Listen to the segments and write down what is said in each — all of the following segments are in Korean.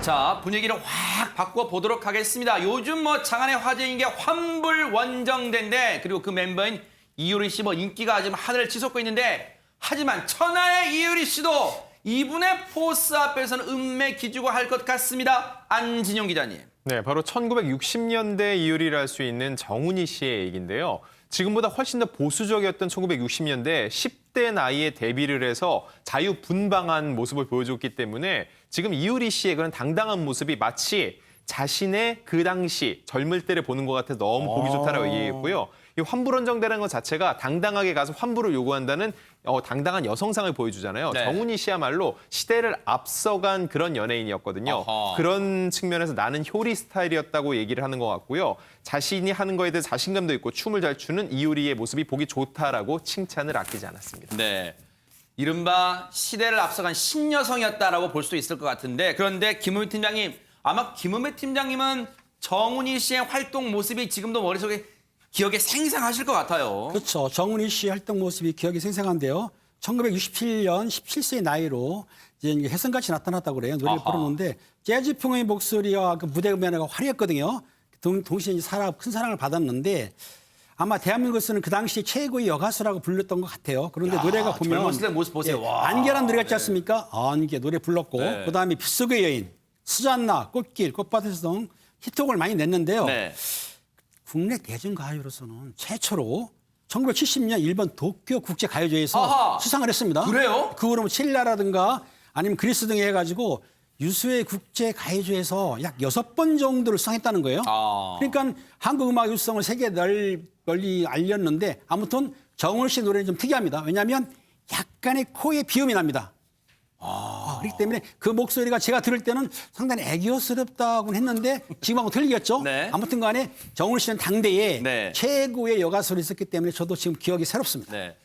자, 분위기를 확 바꿔 보도록 하겠습니다. 요즘 뭐 장안의 화제인 게 환불원정대인데 그리고 그 멤버인 이효리 씨 뭐 인기가 지금 하늘을 치솟고 있는데 하지만 천하의 이효리 씨도 이분의 포스 앞에서는 음매 기주고 할 것 같습니다. 안진용 기자님. 네, 바로 1960년대 이효리를 할 수 있는 정훈이 씨의 얘기인데요. 지금보다 훨씬 더 보수적이었던 1960년대 10대 나이에 데뷔를 해서 자유분방한 모습을 보여줬기 때문에 지금 이효리 씨의 그런 당당한 모습이 마치 자신의 그 당시 젊을 때를 보는 것 같아서 너무 보기 좋다라고 얘기했고요. 이 환불원정대라는 것 자체가 당당하게 가서 환불을 요구한다는 당당한 여성상을 보여주잖아요. 네. 정훈이 씨야말로 시대를 앞서간 그런 연예인이었거든요. 어허. 그런 측면에서 나는 효리 스타일이었다고 얘기를 하는 것 같고요. 자신이 하는 거에 대해 자신감도 있고 춤을 잘 추는 이효리의 모습이 보기 좋다라고 칭찬을 아끼지 않았습니다. 네. 이른바 시대를 앞서간 신여성이었다라고 볼 수도 있을 것 같은데 그런데 김은미 팀장님, 아마 김은미 팀장님은 정훈이 씨의 활동 모습이 지금도 머릿속에 기억에 생생하실 것 같아요. 그렇죠. 정훈이 씨 활동 모습이 기억이 생생한데요. 1967년 17세의 나이로 이제 혜성같이 나타났다고 그래요. 노래를 아하. 부르는데 재즈풍의 목소리와 그 무대 음악이 화려했거든요. 동시에 이제 큰 사랑을 받았는데 아마 대한민국에서는 그 당시 최고의 여가수라고 불렸던 것 같아요. 그런데 야, 노래가 보면 젊었을 때 모습 보세요. 와. 안개란 노래 같지 않습니까? 안개 노래 불렀고 네. 그다음에 빗속의 여인, 수잔나, 꽃길, 꽃밭에서 등 히트곡을 많이 냈는데요. 네. 국내 대중가요로서는 최초로 1970년 일본 도쿄 국제가요제에서 아하. 수상을 했습니다. 그래요? 그 후로 칠레라든가 아니면 그리스 등에 해가지고 유수의 국제가요제에서 약 6번 정도를 수상했다는 거예요. 아. 그러니까 한국 음악 유수성을 세계에 널리 알렸는데 아무튼 정훈 씨 노래는 좀 특이합니다. 왜냐하면 약간의 코에 비음이 납니다. 그렇기 때문에 그 목소리가 제가 들을 때는 상당히 애교스럽다고 했는데 지금하고 틀리겠죠? 네. 아무튼 간에 정훈 씨는 당대에 네. 최고의 여가수를 있었기 때문에 저도 지금 기억이 새롭습니다. 네.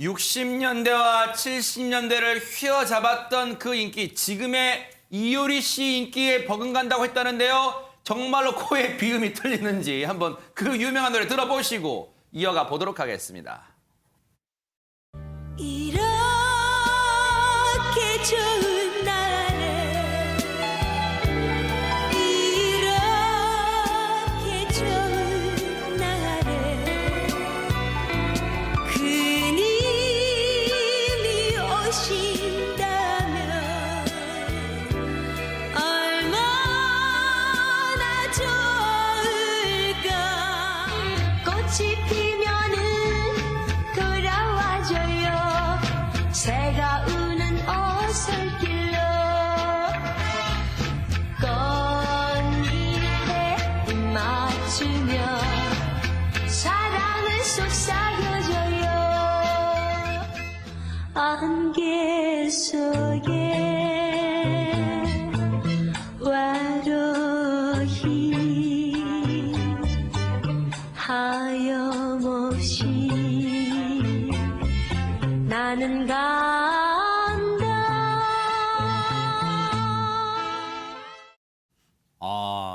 60년대와 70년대를 휘어잡았던 그 인기, 지금의 이효리 씨 인기에 버금간다고 했다는데요. 정말로 코에 비음이 틀리는지 한번 그 유명한 노래 들어보시고 이어가 보도록 하겠습니다. 이렇게 좋은 날에 이렇게 좋은 날에 그님이 오신다면 얼마나 좋을까. 꽃이 피면은 돌아와줘요. 새가 우는 어설길로 꽃잎에 입 맞추며 사랑을 속삭여줘요. 안개 속에 외로이 하염없이 나는 간다.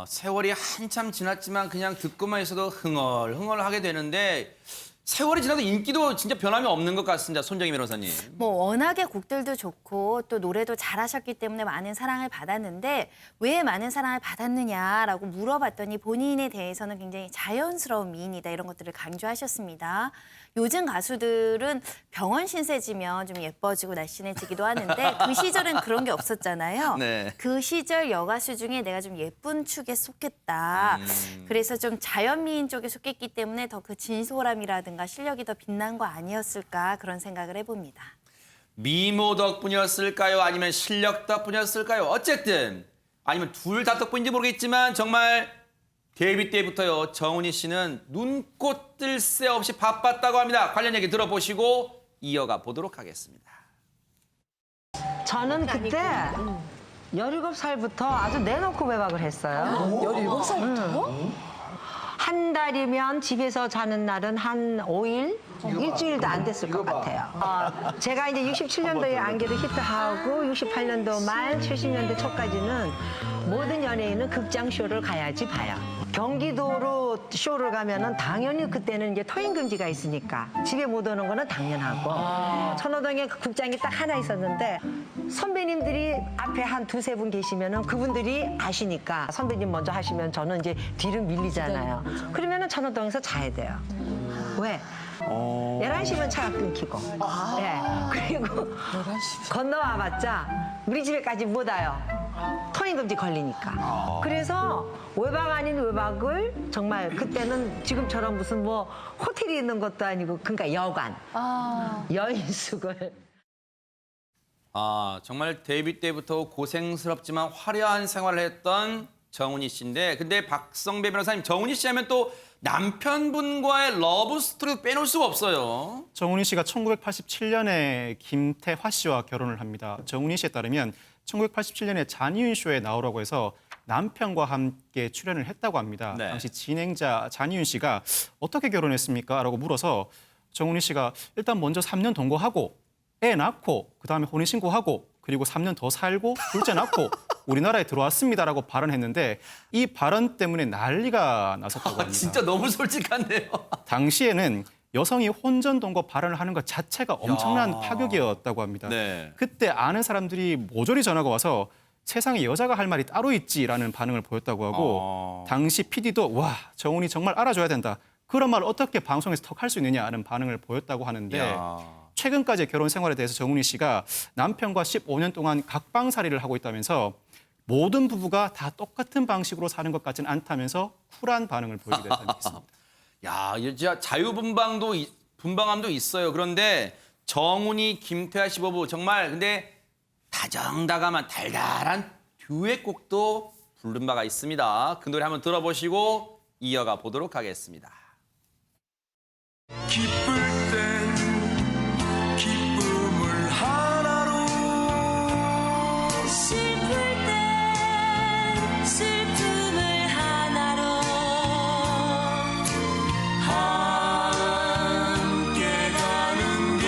세월이 한참 지났지만 그냥 듣고만 있어도 흥얼흥얼하게 되는데 세월이 지나도 인기도 진짜 변함이 없는 것 같습니다. 손정희 변호사님. 뭐 워낙에 곡들도 좋고 또 노래도 잘하셨기 때문에 많은 사랑을 받았는데 왜 많은 사랑을 받았느냐라고 물어봤더니 본인에 대해서는 굉장히 자연스러운 미인이다 이런 것들을 강조하셨습니다. 요즘 가수들은 병원 신세지면 좀 예뻐지고 날씬해지기도 하는데 그 시절엔 그런 게 없었잖아요. 네. 그 시절 여가수 중에 내가 좀 예쁜 축에 속했다. 그래서 좀 자연미인 쪽에 속했기 때문에 더 그 진솔함이라든가 실력이 더 빛난 거 아니었을까 그런 생각을 해봅니다. 미모 덕분이었을까요? 아니면 실력 덕분이었을까요? 어쨌든 아니면 둘 다 덕분인지 모르겠지만 정말 데뷔 때부터요. 정훈이 씨는 눈꽃 뜰 새 없이 바빴다고 합니다. 관련 얘기 들어보시고 이어가 보도록 하겠습니다. 저는 그때 17살부터 아주 내놓고 외박을 했어요. 17살부터? 한 달이면 집에서 자는 날은 한 5일? 일주일도 안 됐을 것 같아요. 제가 이제 67년도에 안개도 히트하고 68년도 말 70년대 초까지는 모든 연예인은 극장 쇼를 가야지 봐요. 경기도로 쇼를 가면은 당연히 그때는 이제 터인 금지가 있으니까 집에 못 오는 거는 당연하고 천호동에 그 극장이 딱 하나 있었는데 선배님들이 앞에 앞에 한 두세 분 계시면은 그분들이 아시니까 선배님 먼저 하시면 저는 이제 뒤로 밀리잖아요. 그러면은 천호동에서 자야 돼요. 왜? 11시면 차가 끊기고. 네. 그리고 건너와봤자 우리 집에까지 못 와요. 통행금지 걸리니까. 그래서 외박 아닌 외박을 정말 그때는 지금처럼 무슨 뭐 호텔이 있는 것도 아니고 그러니까 여관, 여인숙을. 아, 정말 데뷔 때부터 고생스럽지만 화려한 생활을 했던 정훈이 씨인데, 근데 박성배 변호사님, 정훈이 씨 하면 또 남편분과의 러브 스토리를 빼놓을 수가 없어요. 정훈이 씨가 1987년에 김태화 씨와 결혼을 합니다. 정훈이 씨에 따르면 1987년에 잔이윤 쇼에 나오라고 해서 남편과 함께 출연을 했다고 합니다. 네. 당시 진행자 잔이윤 씨가 어떻게 결혼했습니까? 라고 물어서 정훈이 씨가 일단 먼저 3년 동거하고 애 낳고 그다음에 혼인신고하고 그리고 3년 더 살고 둘째 낳고 우리나라에 들어왔습니다라고 발언했는데 이 발언 때문에 난리가 났었다고 합니다. 진짜 너무 솔직한데요. 당시에는 여성이 혼전 동거 발언을 하는 것 자체가 엄청난 파격이었다고 합니다. 네. 그때 아는 사람들이 모조리 전화가 와서 세상에 여자가 할 말이 따로 있지라는 반응을 보였다고 하고 당시 PD도 와, 정훈이 정말 알아줘야 된다. 그런 말 어떻게 방송에서 턱할 수 있느냐는 반응을 보였다고 하는데 야. 최근까지의 결혼 생활에 대해서 정훈이 씨가 남편과 15년 동안 각방살이를 하고 있다면서 모든 부부가 다 똑같은 방식으로 사는 것 같지는 않다면서 쿨한 반응을 보이게 됐다는 게 있습니다. 야, 이거 진짜 분방함도 있어요. 그런데 정훈이 김태하 씨 부부 정말 근데 다정다감한 달달한 듀엣곡도 부른 바가 있습니다. 그 노래 한번 들어보시고 이어가 보도록 하겠습니다. 기쁠 땐 기쁨을 하나로 슬플 땐 슬픔을 하나로 함께 가는 길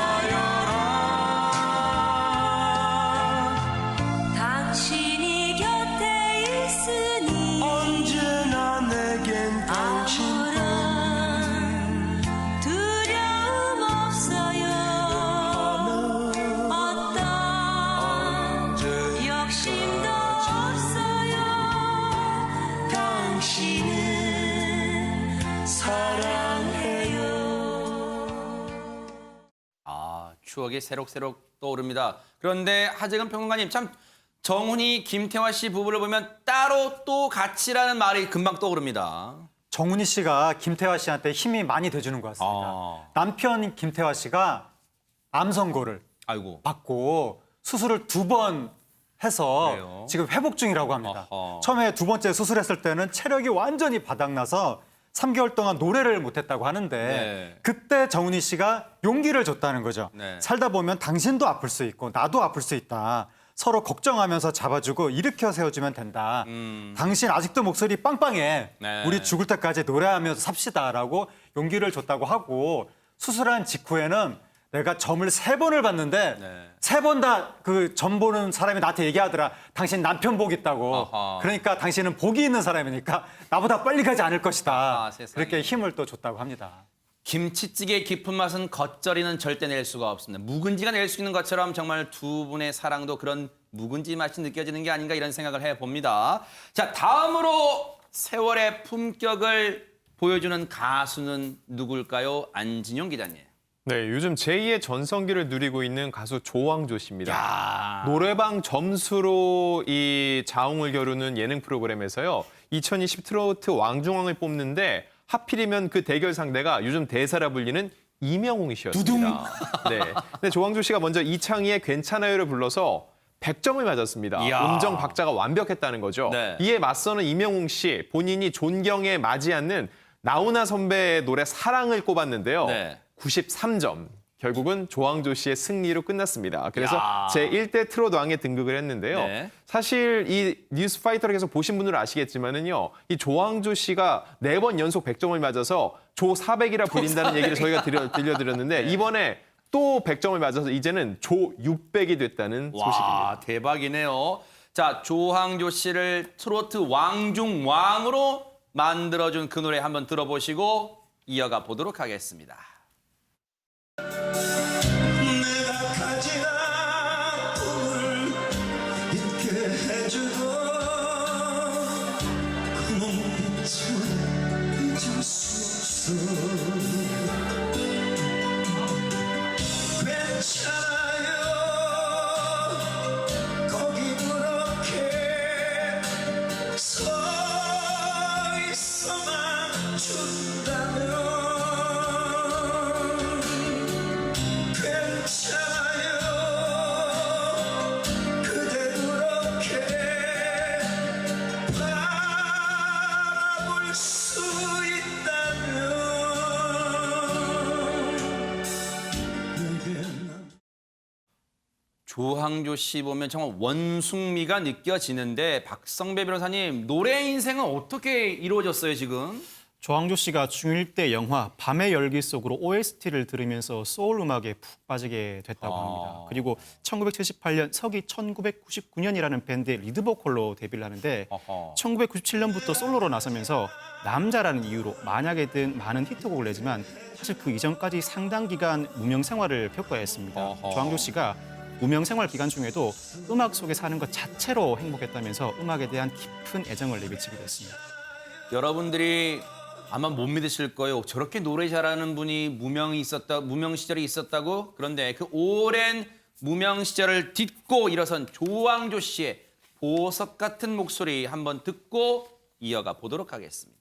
행복하여라 당신이 곁에 있으니 언제나 내겐 당신뿐 아무런 두려움 없어요. 어떤 욕심도 없어요. 당신을 사랑해요. 아, 추억이 새록새록 떠오릅니다. 그런데 하재근 평론가님, 참 정훈이 김태화 씨 부부를 보면 따로 또 같이라는 말이 금방 떠오릅니다. 정훈이 씨가 김태화 씨한테 힘이 많이 돼주는 것 같습니다. 남편 김태화 씨가 암 선고를 아이고. 받고 수술을 2번 해서 그래요? 지금 회복 중이라고 합니다. 어허. 처음에 2번째 수술했을 때는 체력이 완전히 바닥나서 3개월 동안 노래를 못했다고 하는데 네. 그때 정훈이 씨가 용기를 줬다는 거죠. 네. 살다 보면 당신도 아플 수 있고 나도 아플 수 있다. 서로 걱정하면서 잡아주고 일으켜 세워주면 된다. 당신 아직도 목소리 빵빵해. 네. 우리 죽을 때까지 노래하면서 삽시다라고 용기를 줬다고 하고 수술한 직후에는 내가 점을 3번을 봤는데 네. 3번 다 그 점 보는 사람이 나한테 얘기하더라. 당신 남편 복 있다고. 아하. 그러니까 당신은 복이 있는 사람이니까 나보다 빨리 가지 않을 것이다. 아하, 세상에. 그렇게 힘을 또 줬다고 합니다. 김치찌개의 깊은 맛은 겉절이는 절대 낼 수가 없습니다. 묵은지가 낼 수 있는 것처럼 정말 두 분의 사랑도 그런 묵은지 맛이 느껴지는 게 아닌가 이런 생각을 해봅니다. 자, 다음으로 세월의 품격을 보여주는 가수는 누굴까요? 안진용 기자님. 네, 요즘 제2의 전성기를 누리고 있는 가수 조항조 씨입니다. 야. 노래방 점수로 이 자웅을 겨루는 예능 프로그램에서요. 2020 트로트 왕중왕을 뽑는데 하필이면 그 대결 상대가 요즘 대사라 불리는 이명웅 씨였습니다. 네. 근데 조항조 씨가 먼저 이창희의 괜찮아요를 불러서 100점을 맞았습니다. 이야. 음정 박자가 완벽했다는 거죠. 네. 이에 맞서는 이명웅 씨 본인이 존경에 맞지 않는 나훈아 선배의 노래 사랑을 꼽았는데요. 네. 93점. 결국은 조항조 씨의 승리로 끝났습니다. 그래서 야. 제1대 트롯 왕에 등극을 했는데요. 네. 사실 이 뉴스파이터를 계속 보신 분들은 아시겠지만은요. 이 조항조 씨가 4번 연속 100점을 맞아서 조 400이라 불린다는 얘기를 저희가 들려드렸는데 이번에 또 100점을 맞아서 이제는 조 600이 됐다는 소식입니다. 와, 대박이네요. 자, 조항조 씨를 트로트 왕중왕으로 만들어준 그 노래 한번 들어보시고 이어가 보도록 하겠습니다. 조항조 씨 보면 정말 원숭미가 느껴지는데 박성배 변호사님 노래 인생은 어떻게 이루어졌어요 지금? 조항조 씨가 중1 때 영화 밤의 열기 속으로 OST를 들으면서 소울 음악에 푹 빠지게 됐다고 합니다. 그리고 1978년 서기 1999년이라는 밴드의 리드 보컬로 데뷔를 하는데 1997년부터 솔로로 나서면서 남자라는 이유로 만약에 든 많은 히트곡을 내지만 사실 그 이전까지 상당 기간 무명 생활을 겪어야 했습니다. 조항조 씨가 무명 생활 기간 중에도 음악 속에 사는 것 자체로 행복했다면서 음악에 대한 깊은 애정을 내비치기도 했습니다. 여러분들이 아마 못 믿으실 거예요. 저렇게 노래 잘하는 분이 무명 시절이 있었다고? 그런데 그 오랜 무명 시절을 딛고 일어선 조항조 씨의 보석 같은 목소리 한번 듣고 이어가 보도록 하겠습니다.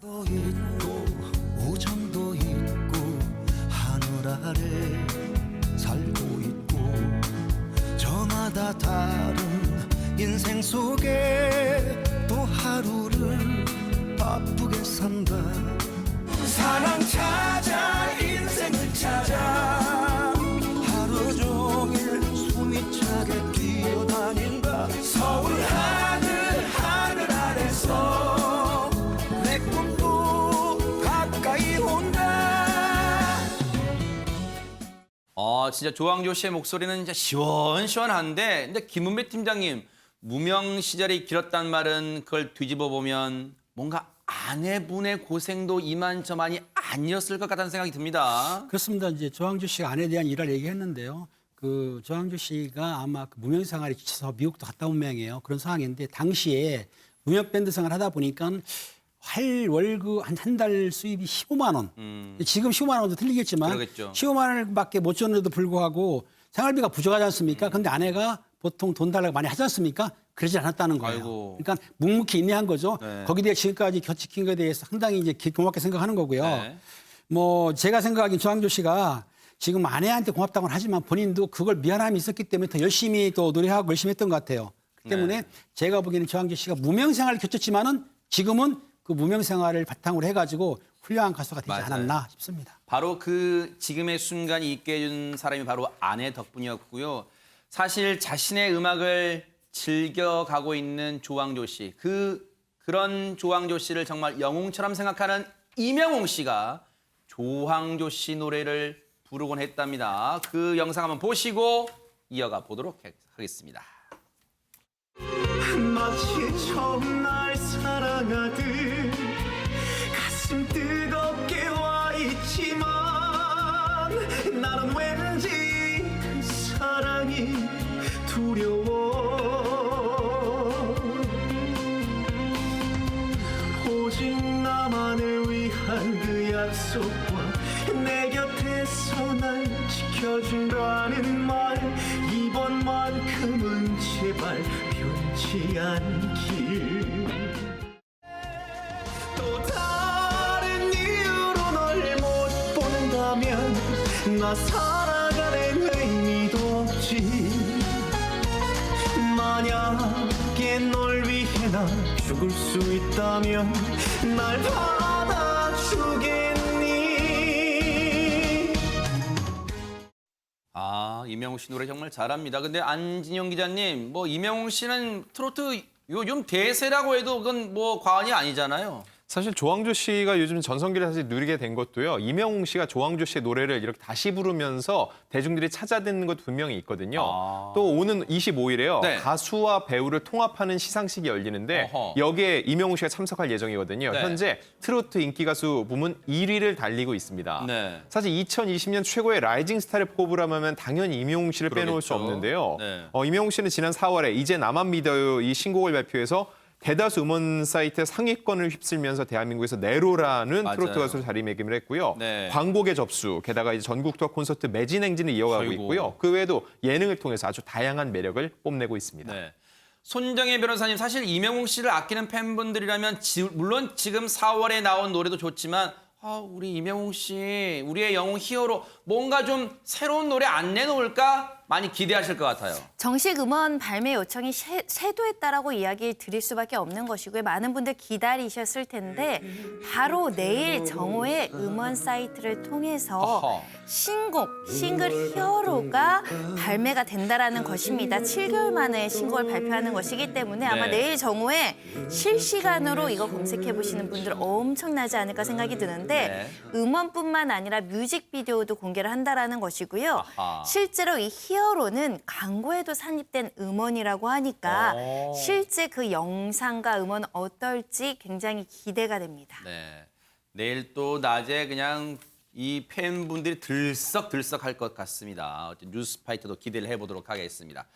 도 있고 우정도 있고 하늘 아래 살고 있고 저마다 다른 인생 속에 또 하루를 바쁘게 산다 사랑 찾아 인생을 찾아 하루 종일 숨이 차게 뛰어다닌다 서울 하늘 아래서 내 꿈도 가까이 온다 진짜 조항조 씨의 목소리는 진짜 시원시원한데 근데 김은배 팀장님 무명 시절이 길었단 말은 그걸 뒤집어 보면 뭔가 아내분의 고생도 이만저만이 아니었을 것 같다는 생각이 듭니다. 그렇습니다. 이제 조항조 씨가 아내에 대한 일화를 얘기했는데요. 그 조항조 씨가 아마 그 무명 생활에 지쳐서 미국도 갔다 온 모양이에요. 그런 상황인데 당시에 무명 밴드 생활 하다 보니까 월급 한 달 수입이 15만 원. 지금 15만 원도 틀리겠지만 그러겠죠. 15만 원밖에 못 줬는데도 불구하고 생활비가 부족하지 않습니까? 근데 아내가 보통 돈 달라고 많이 하지 않습니까? 그러지 않았다는 거예요. 아이고. 그러니까 묵묵히 인내한 거죠. 네. 거기에 대해 지금까지 곁지킨 것에 대해서 상당히 이제 고맙게 생각하는 거고요. 네. 뭐 제가 생각하기엔 조항조 씨가 지금 아내한테 고맙다고는 하지만 본인도 그걸 미안함이 있었기 때문에 더 열심히 또 노래하고 열심히 했던 것 같아요. 그 때문에 제가 보기에는 조항조 씨가 무명 생활을 겪었지만은 지금은 그 무명 생활을 바탕으로 해가지고 훌륭한 가수가 되지 맞아요. 않았나 싶습니다. 바로 그 지금의 순간이 있게 해준 사람이 바로 아내 덕분이었고요. 사실 자신의 음악을 즐겨가고 있는 조항조 씨, 그런 조항조 씨를 정말 영웅처럼 생각하는 이명웅 씨가 조항조 씨 노래를 부르곤 했답니다. 그 영상 한번 보시고 이어가 보도록 하겠습니다. 마치 처음 날 사랑하듯 가슴 뜨겁게 와 있지만 나는 왠지 그 사랑이 두려워 오직 나만을 위한 그 약속과 내 곁에서 날 지켜준다는 말 이번만큼은 제발 변치 않길 또 다른 이유로 널 못 본다면 나 살아가는 의미도 없지 만약에 널 위해 나 죽을 수 있다면 날 받아주겠니 이명웅 씨 노래 정말 잘합니다. 근데 안진영 기자님, 뭐 이명웅 씨는 트로트 요즘 대세라고 해도 그건 뭐 과언이 아니잖아요. 사실 조항조 씨가 요즘 전성기를 사실 누리게 된 것도요. 이명웅 씨가 조항조 씨의 노래를 이렇게 다시 부르면서 대중들이 찾아 듣는 것도 분명히 있거든요. 또 오는 25일에요. 네. 가수와 배우를 통합하는 시상식이 열리는데 어허. 여기에 이명웅 씨가 참석할 예정이거든요. 네. 현재 트로트 인기가수 부문 1위를 달리고 있습니다. 네. 사실 2020년 최고의 라이징 스타를 뽑으라면 당연히 이명웅 씨를 빼놓을 수 그러겠죠. 없는데요. 네. 이명웅 씨는 지난 4월에 이제 나만 믿어요 이 신곡을 발표해서 대다수 음원 사이트 상위권을 휩쓸면서 대한민국에서 네로라는 맞아요. 트로트 가수로 자리매김을 했고요. 네. 광곡의 접수, 게다가 이제 전국 투어 콘서트 매진 행진을 이어가고 아이고. 있고요. 그 외에도 예능을 통해서 아주 다양한 매력을 뽐내고 있습니다. 네. 손정혜 변호사님, 사실 이명웅 씨를 아끼는 팬분들이라면 물론 지금 4월에 나온 노래도 좋지만 우리 이명웅 씨, 우리의 영웅 히어로 뭔가 좀 새로운 노래 안 내놓을까? 많이 기대하실 것 같아요. 정식 음원 발매 요청이 쇄도했다라고 이야기 드릴 수밖에 없는 것이고요. 많은 분들 기다리셨을 텐데 바로 내일 정호의 음원 사이트를 통해서 어허. 신곡, 싱글 히어로가 발매가 된다라는 것입니다. 7개월 만에 신곡을 발표하는 것이기 때문에 아마 네. 내일 정호에 실시간으로 이거 검색해 보시는 분들 엄청나지 않을까 생각이 드는데 음원뿐만 아니라 뮤직비디오도 공개를 한다라는 것이고요. 아하. 실제로 이 히어로는 광고에도 산입된 음원이라고 하니까 실제 그 영상과 음원 어떨지 굉장히 기대가 됩니다. 네. 내일 또 낮에 그냥 이 팬분들이 들썩들썩할 것 같습니다. 뉴스파이터도 기대를 해보도록 하겠습니다.